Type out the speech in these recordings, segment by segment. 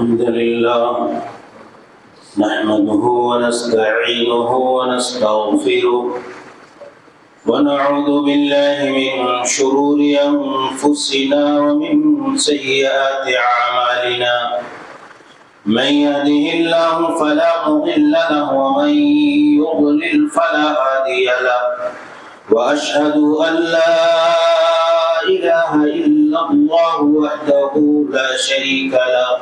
الحمد لله نحمده ونستعينه ونستغفره ونعوذ بالله من شرور أنفسنا ومن سيئات أعمالنا من يهده الله فلا مضل له ومن يضلل فلا هادي له وأشهد أن لا إله إلا الله وحده لا شريك له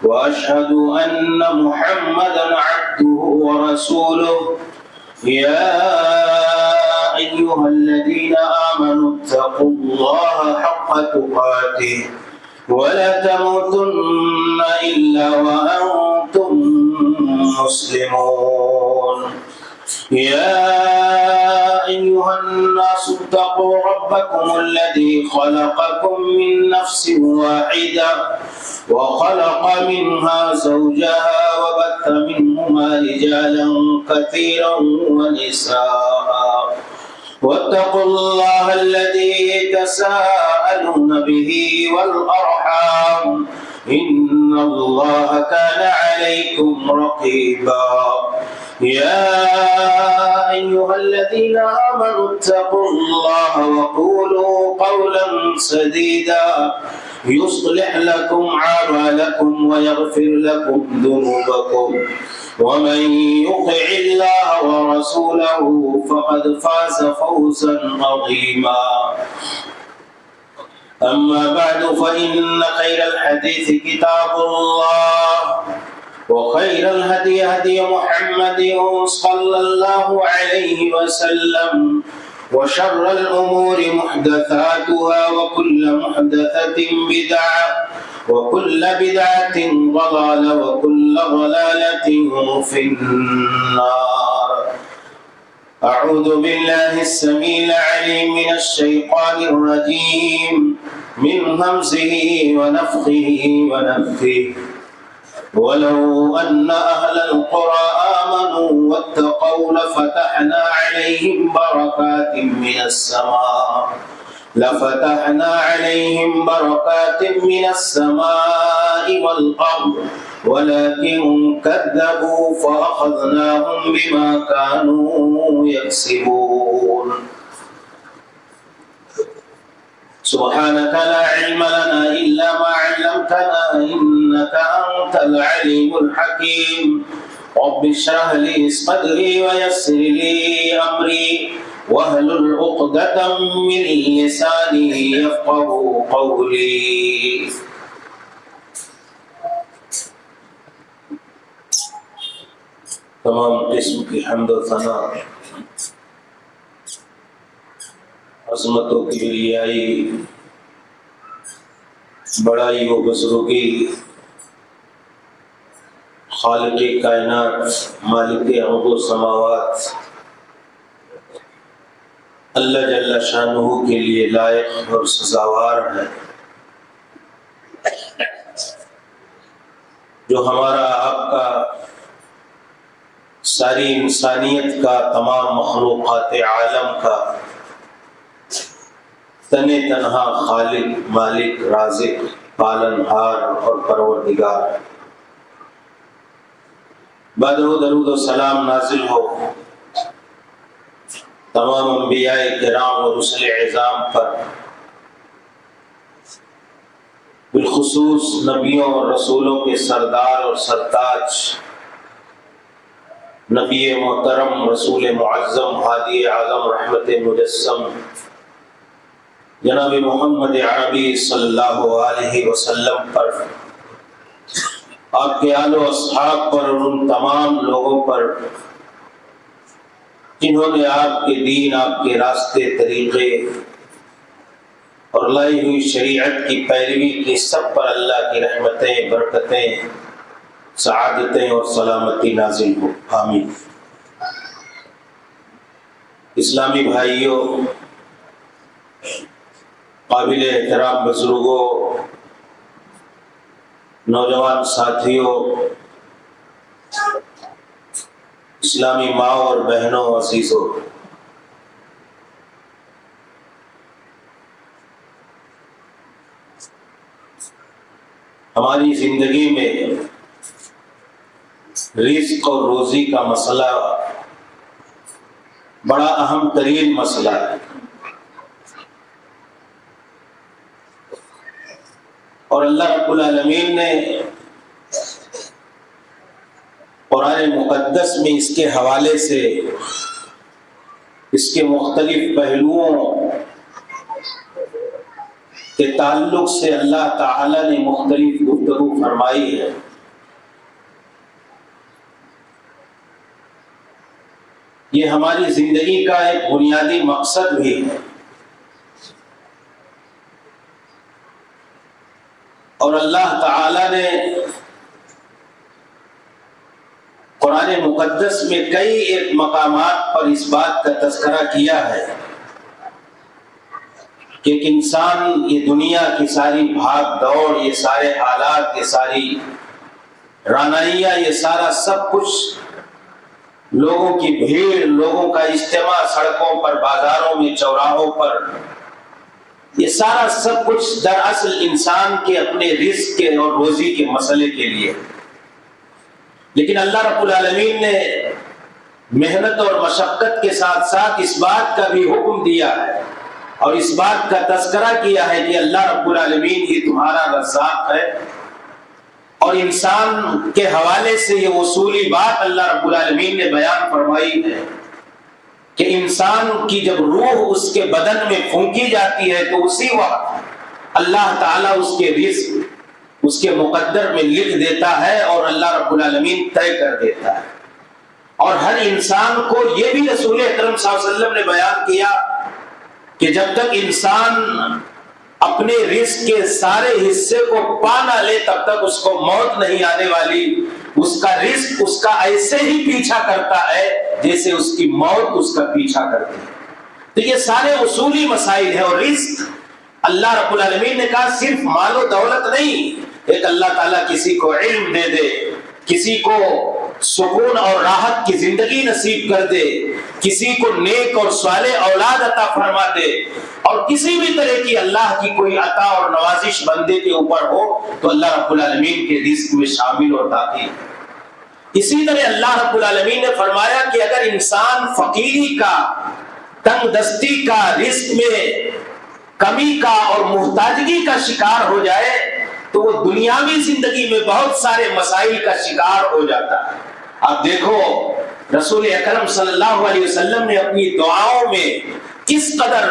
وأشهد أن محمدا عبده ورسوله يا أيها الذين آمنوا اتقوا الله حق تقاته ولا تموتن إلا وأنتم مسلمون يا أيها الناس اتقوا ربكم الذي خلقكم من نفس واحدة وخلق منها زوجها وبث منهما رجالا كثيرا ونساء واتقوا الله الذي تساءلون به والأرحام إن الله كان عليكم رقيبا يا أيها الذين آمنوا اتقوا الله وقولوا قولا سديدا يصلح لكم أعمالكم ويغفر لكم ذنوبكم ومن يطع الله ورسوله فقد فاز فوزا عظيما أما بعد فإن خير الحديث كتاب الله وخير الهدي هدي محمد صلى الله عليه وسلم وشر الأمور محدثاتها وكل محدثة بدعة وكل بدعة ضلالة وكل ضلالة في النار. أعوذ بالله السميع العليم من الشيطان الرجيم من همزه ونفخه ونفثه ولو أن أهل القرى آمنوا واتقوا لفتحنا عليهم بركات من السماء والأرض ولكن كذبوا فأخذناهم بما كانوا يكسبون. سبحانك لا علم لنا إلا ما علمتنا إنك أنت العليم الحكيم. رب اشرح لي صدري ويسر لي أمري واحلل عقدة من لساني يفقهوا قولي. تمام قسم کی حمد و ثنا عظمت و کبریائی بڑائی و بزرگی خالق کائنات مالک ارض و سماوات اللہ جل شانہ کے لیے لائق اور سزاوار ہے، جو ہمارا آپ کا ساری انسانیت کا تمام مخلوقات عالم کا تنے تنہا خالق مالک رازق پالنہار اور پروردگار. بدر و درود و سلام نازل ہو تمام انبیاء کرام اور رسل اعظام پر، بالخصوص نبیوں اور رسولوں کے سردار اور سرتاج نبی محترم رسول معظم ہادی اعظم رحمت مجسم جناب محمد عربی صلی اللہ علیہ وسلم پر، آپ کے آل و اصحاب پر اور ان تمام لوگوں پر جنہوں نے آپ کے دین، آپ کے راستے طریقے اور لائی ہوئی شریعت کی پیروی کی. سب پر اللہ کی رحمتیں، برکتیں، سعادتیں اور سلامتی نازل ہو، آمین. اسلامی بھائیوں، قابل احترام بزرگوں، نوجوان ساتھیوں، اسلامی ماں اور بہنوں، عزیزوں، ہماری زندگی میں رزق اور روزی کا مسئلہ بڑا اہم ترین مسئلہ ہے، اور اللہ رب العالمین نے قرآن مقدس میں اس کے حوالے سے اس کے مختلف پہلوؤں کے تعلق سے اللہ تعالی نے مختلف گفتگو فرمائی ہے۔ یہ ہماری زندگی کا ایک بنیادی مقصد بھی ہے، اور اللہ تعالی نے قرآن مقدس میں کئی ایک مقامات پر اس بات کا تذکرہ کیا ہے کہ ایک انسان یہ دنیا کی ساری بھاگ دوڑ، یہ سارے حالات، یہ ساری رعنائیاں، یہ سارا سب کچھ، لوگوں کی بھیڑ، لوگوں کا اجتماع سڑکوں پر، بازاروں میں، چوراہوں پر، یہ سارا سب کچھ دراصل انسان کے اپنے رزق کے اور روزی کے مسئلے کے لیے۔ لیکن اللہ رب العالمین نے محنت اور مشقت کے ساتھ ساتھ اس بات کا بھی حکم دیا ہے اور اس بات کا تذکرہ کیا ہے کہ اللہ رب العالمین یہ تمہارا رزاق ہے، اور انسان کے حوالے سے یہ اصولی بات اللہ رب العالمین نے بیان فرمائی ہے کہ انسان کی جب روح اس کے بدن میں پھونکی جاتی ہے تو اسی وقت اللہ تعالیٰ اس کے رزق اس کے مقدر میں لکھ دیتا ہے اور اللہ رب العالمین طے کر دیتا ہے۔ اور ہر انسان کو یہ بھی رسول اکرم صلی اللہ علیہ وسلم نے بیان کیا کہ جب تک انسان اپنے رزق کے سارے حصے کو پا نہ لے تب تک اس کو موت نہیں آنے والی، اس کا رزق اس کا ایسے ہی پیچھا کرتا ہے جیسے اس کی موت اس کا پیچھا کرتی ہے۔ تو یہ سارے اصولی مسائل ہیں، اور رزق اللہ رب العالمین نے کہا صرف مال و دولت نہیں، ایک اللہ تعالیٰ کسی کو علم دے دے، کسی کو سکون اور راحت کی زندگی نصیب کر دے، کسی کو نیک اور صالح اولاد عطا فرما دے، اور کسی بھی طرح کی اللہ کی کوئی عطا اور نوازش بندے کے اوپر ہو تو اللہ رب العالمین کے رزق میں شامل اور داخل۔ اسی طرح اللہ رب العالمین نے فرمایا کہ اگر انسان فقیری کا، تنگ دستی کا، رزق میں کمی کا اور محتاجگی کا شکار ہو جائے تو وہ دنیاوی زندگی میں بہت سارے مسائل کا شکار ہو جاتا ہے۔ آپ دیکھو رسول اکرم صلی اللہ علیہ وسلم نے اپنی دعاؤں میں کس قدر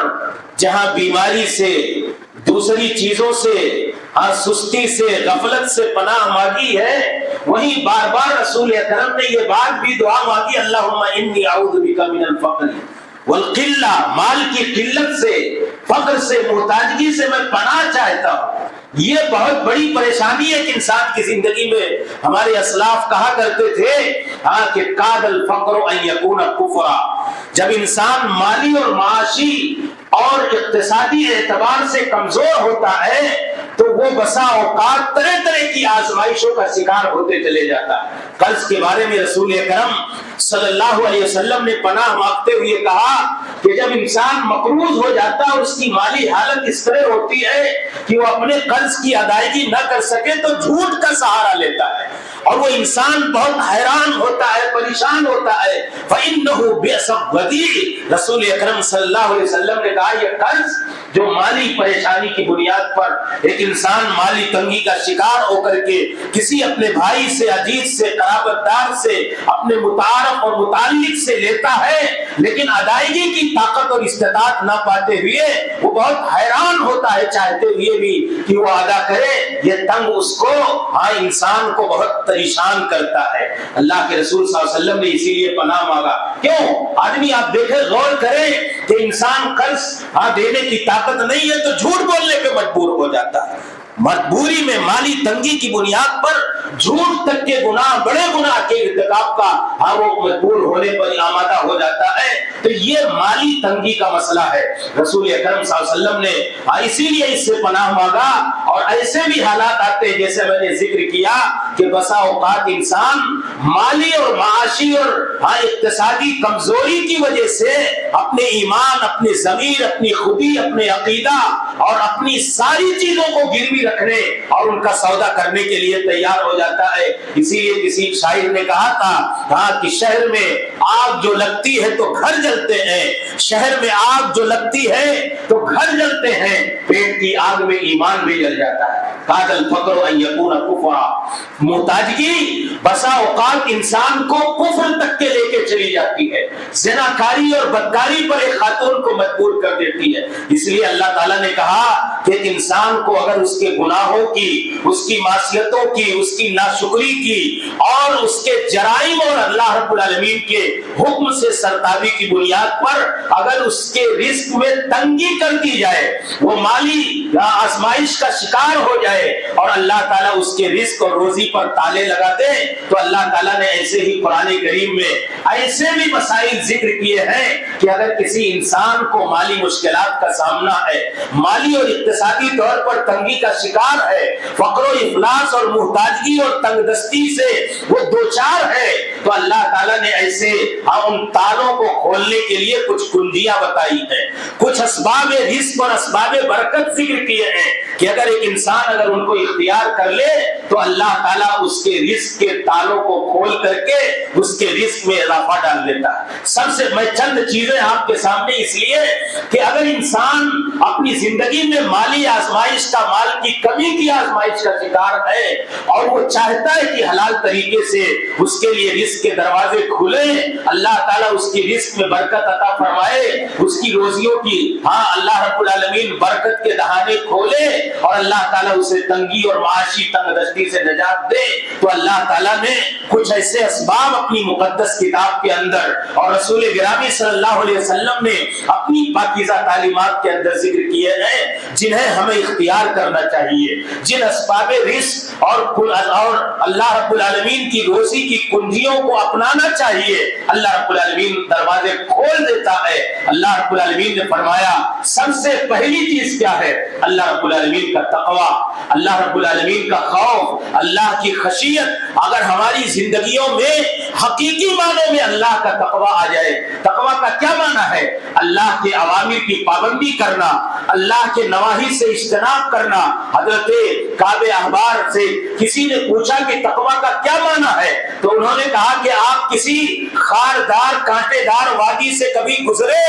جہاں بیماری سے، دوسری چیزوں سے، سستی سے، غفلت سے پناہ مانگی ہے، وہیں بار بار رسول اکرم نے یہ بات بھی دعا مانگی، اللہم انی اعوذ بک من الفقر والقلہ، مال کی قلت سے، فقر سے، محتاجگی سے میں پناہ چاہتا ہوں۔ یہ بہت بڑی پریشانی ہے کہ انسان کی زندگی میں ہمارے اسلاف کہا کرتے تھے کہ کاد الفقر ان یکون کفرا، جب انسان مالی اور معاشی اور اقتصادی اعتبار سے کمزور ہوتا ہے تو وہ بسا اوقات طرح طرح کی آزمائشوں کا شکار ہوتے چلے جاتا ہے۔ قرض کے بارے میں رسول اکرم صلی اللہ علیہ وسلم نے پناہ مانگتے ہوئے کہا کہ جب انسان مقروض ہو جاتا ہے اور اس کی مالی حالت اس طرح ہوتی ہے کہ وہ اپنے قرض کی ادائیگی نہ کر سکے تو جھوٹ کا سہارا لیتا ہے، اور وہ انسان بہت حیران ہوتا ہے، پریشان ہوتا ہے۔ فَإِنَّهُ بِئْسَ الرَّدِيعُ، رسول اکرم صلی اللہ علیہ وسلم نے کہا یہ قرض جو مالی پریشانی کی بنیاد پر ایک انسان مالی تنگی کا شکار ہو کر کے کسی اپنے بھائی سے، عزیز سے، قرابت دار سے، اپنے متعارف اور متعلق سے لیتا ہے لیکن ادائیگی کی طاقت اور استطاعت نہ پاتے ہوئے وہ بہت حیران ہوتا ہے چاہتے ہوئے بھی کہ وہ ادا کرے، یہ تنگ اس کو انسان کو بہت پریشان کرتا ہے۔ اللہ کے رسول صلی اللہ علیہ وسلم نے اسی لیے پناہ مانگا۔ کیوں؟ آدمی آپ دیکھیں، غور کریں کہ انسان قرض دینے کی طاقت نہیں ہے تو جھوٹ بولنے پہ مجبور ہو جاتا ہے، مجبوری میں مالی تنگی کی بنیاد پر جھوٹ تک کے گناہ، بڑے گناہ کے ارتکاب کا وہ مجبور ہونے پر آمادہ ہو جاتا ہے۔ تو یہ مالی تنگی کا مسئلہ ہے۔ رسول اکرم صلی اللہ علیہ وسلم نے اسی لیے اس سے پناہ مانگا۔ اور ایسے بھی حالات آتے ہیں جیسے میں نے ذکر کیا کہ بسا اوقات انسان مالی اور معاشی اور اقتصادی کمزوری کی وجہ سے اپنے ایمان، اپنے ضمیر، اپنی خودی، اپنے عقیدہ اور اپنی ساری چیزوں کو گروی رکھنے اور ان کا سودا کرنے کے لیے تیار ہو جاتا ہے۔ اسی لیے کسی شاعر نے کہا تھا کہ شہر میں آگ جو لگتی ہے تو گھر جلتے ہیں، شہر میں آگ جو لگتی ہے تو گھر جلتے ہیں، پیٹ کی آگ میں ایمان بھی جل جاتا ہے۔ کاد الفقر ان یکون کفرا، محتاجگی بسا اوقات انسان کو کفر تک کے لے کے چلی جاتی ہے، زناکاری اور بدکاری پر ایک خاتون کو مجبور کر دیتی ہے۔ اس لیے اللہ تعالیٰ نے کہا کہ انسان کو اگر اس کے گناہوں کی، اس کی معصیتوں کی، اس کی ناشکری کی اور اس کے جرائم اور اللہ رب العالمین کے حکم سے سرتابی کی بنیاد پر اگر اس کے رزق میں تنگی کر دی جائے، وہ مالی آزمائش کا شکار ہو جائے اور اللہ تعالیٰ اس کے رزق اور روزی پر تالے لگا دے، تو اللہ تعالیٰ نے ایسے ہی قرآن کریم میں ایسے بھی مسائل ذکر کیے ہیں کہ اگر کسی انسان کو مالی مشکلات کا سامنا ہے، مالی اور اقتصادی طور پر تنگی کا شکار ہے، فقر و افلاس اور محتاجگی اور تنگ دستی سے وہ دوچار ہے، تو اللہ تعالیٰ نے ایسے ان تالوں کو کھولنے کے لیے کچھ کنجیاں بتائی ہیں، کچھ اسباب رزق اور اسباب برکت ذکر کیے ہیں کہ اگر ایک انسان اگر ان کو اختیار کر لے تو اللہ تعالیٰ اس کے رزق کے تالوں کو کھول کر کے اس کے رزق میں اضافہ ڈال دیتا ہے۔ سب سے میں چند چیزیں آپ کے سامنے اس لیے کہ اگر انسان اپنی زندگی میں مالی آزمائش کا، مال کی کمی کی آزمائش کا شکار ہے اور وہ چاہتا ہے کہ حلال طریقے سے اس کے لیے رزق کے دروازے کھلیں، اللہ تعالیٰ اس کی رزق میں برکت عطا فرمائے، اس کی روزیوں کی اللہ رب العالمین برکت کے دہانے کھولے اور اللہ تعالیٰ اسے تنگی اور معاشی تنگ دستی سے نجات دے، تو اللہ تعالیٰ نے کچھ ایسے اسباب اپنی مقدس کتاب کے اندر اور رسول گرامی صلی اللہ علیہ وسلم نے اپنی پاکیزہ تعلیمات کے اندر ذکر کیے ہیں جنہیں ہمیں اختیار کرنا چاہیے، جن اسباب رزق اور اللہ رب العالمین کی روزی کی کنجیوں کو اپنانا چاہیے۔ اللہ رب العالمین دروازے کھول دیتا ہے۔ اللہ رب العالمین نے فرمایا سب سے پہلی چیز کیا ہے؟ اللہ رب العالمین کا تقوی، اللہ رب العالمین کا خوف، اللہ کی خشیت۔ اگر ہماری زندگیوں میں حقیقی معنوں میں اللہ کا تقوی آ جائے، تقوی کا کیا معنی ہے؟ اللہ کے اوامر کی پابندی کرنا، اللہ کے نواہی سے اجتناب کرنا۔ حضرت کعب احبار سے کسی نے پوچھا کہ تقوی کا کیا معنی ہے، تو انہوں نے کہا کہ آپ کسی خاردار کانٹے دار وادی سے کبھی گزرے،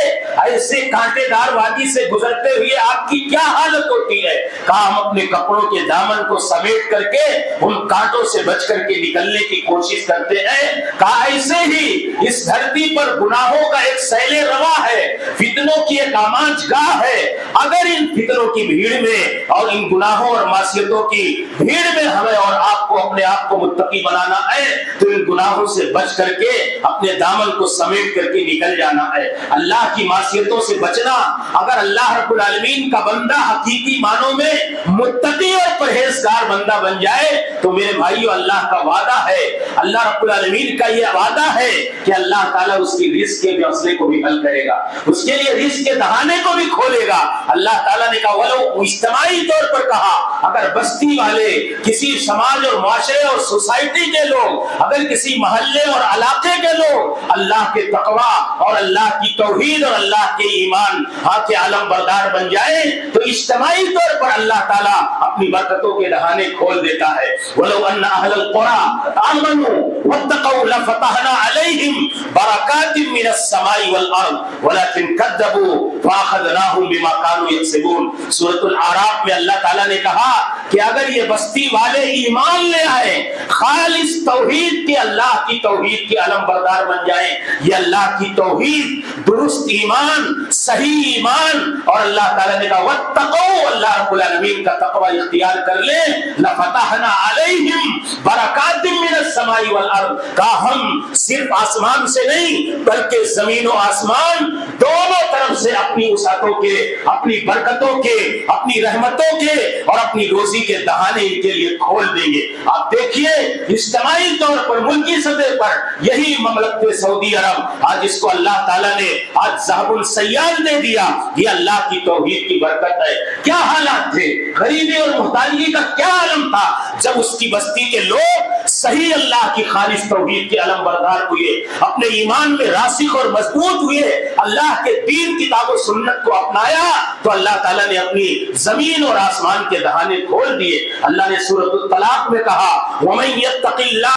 ایسے کانٹے دار وادی سے گزرتے ہوئے آپ کی کیا حالت ہوتی ہے؟ کہا ہم اپنے کپڑوں کے دامن کو سمیٹ کر کے ان کانٹوں سے بچ کر کے نکلنے کی کوشش کرتے ہیں۔ کہا ایسے ہی اس دھرتی پر گناہوں کا ایک سیل روا ہے، فتنوں کی ایک آماج گاہ ہے، اگر ان فتنوں کی بھیڑ میں اور ان گناہوں اور معصیتوں کی بھیڑ میں ہمیں اور آپ کو اپنے آپ کو متقی بنانا ہے تو ان گناہوں سے بچ کر کے اپنے دامن کو سمیٹ کر کے نکل جانا ہے۔ اللہ کی معصیتوں سے بچنا، اگر اللہ رب العالمین کا بندہ حقیقی معنوں میں متقی اور پرہیزگار بندہ بن جائے تو میرے بھائیو اللہ کا وعدہ ہے، اللہ رب العالمین کا یہ وعدہ ہے کہ اللہ تعالیٰ اس کی رزق کے مسئلے کو بھی حل کرے گا، اس کے لیے رزق کے دہانے کو بھی کھولے گا۔ اللہ تعالیٰ نے کہا ولو اجتماعی طور پر کہا اگر بستی والے، کسی سماج اور معاشرے اور سوسائٹی کے لوگ، اگر کسی محلے اور علاقے کے لوگ اللہ کے تقوی اور اللہ کی توحید اور اللہ کے ایمان کے علم بردار بن جائے تو اجتماعی طور پر اللہ تعالیٰ اپنی برکتوں کے دہانے کھول دیتا ہے۔ وَلَوْ أَنَّ أَهْلَ الْقُرَىٰ آمَنُوا وَاتَّقَوْا لَفَتَحْنَا عَلَيْهِمْ بَرَكَاتٍ مِّنَ السَّمَاءِ وَالْأَرْضِ وَلَكِنْ كَذَّبُوا فَأَخَذْنَاهُمْ بِمَا كَانُوا يَكْسِبُونَ۔ سورۃ الاعراف میں اللہ تعالیٰ نے کہا کہ اگر یہ بستی والے ایمان لے آئے، خالص توحید کے، اللہ کی توحید کے علم بردار بن جائیں، یہ اللہ کی توحید، درست ایمان، صحیح ایمان، اور اللہ تعالیٰ نے کہا واتقوا، اللہ رب العالمین کا تقوی اختیار کر لیں، لفتحنا علیہم برکات من السماء السماء والارض، کہا ہم صرف آسمان سے نہیں بلکہ زمین و آسمان دونوں طرف سے اپنی وسعتوں کے، اپنی برکتوں کے، اپنی رحمتوں کے اور اپنی روزی کے دہانے ان کے لیے کھول دیں گے۔ آپ دیکھیے اجتماعی طور پر ملکی سطح پر یہی مملکت سعودی عرب آج اس کو اللہ تعالیٰ نے آج ذهب السیال دے دیا، یہ اللہ کی توحید کی برکت ہے۔ کیا حالات تھے، غریبی اور محتاجی کا کیا عالم تھا جب اس کی بستی کے لوگ صحیح اللہ کی خالص توحید کے علم بردار ہوئے، اپنے ایمان میں راسخ اور مضبوط ہوئے، اللہ کے دین کتاب و سنت کو اپنایا تو اللہ تعالیٰ نے اپنی زمین اور آسمان کے دہانے کھول دیے۔ اللہ نے سورۃ الطلاق میں کہا وَمَن يَتَّقِ اللَّهَ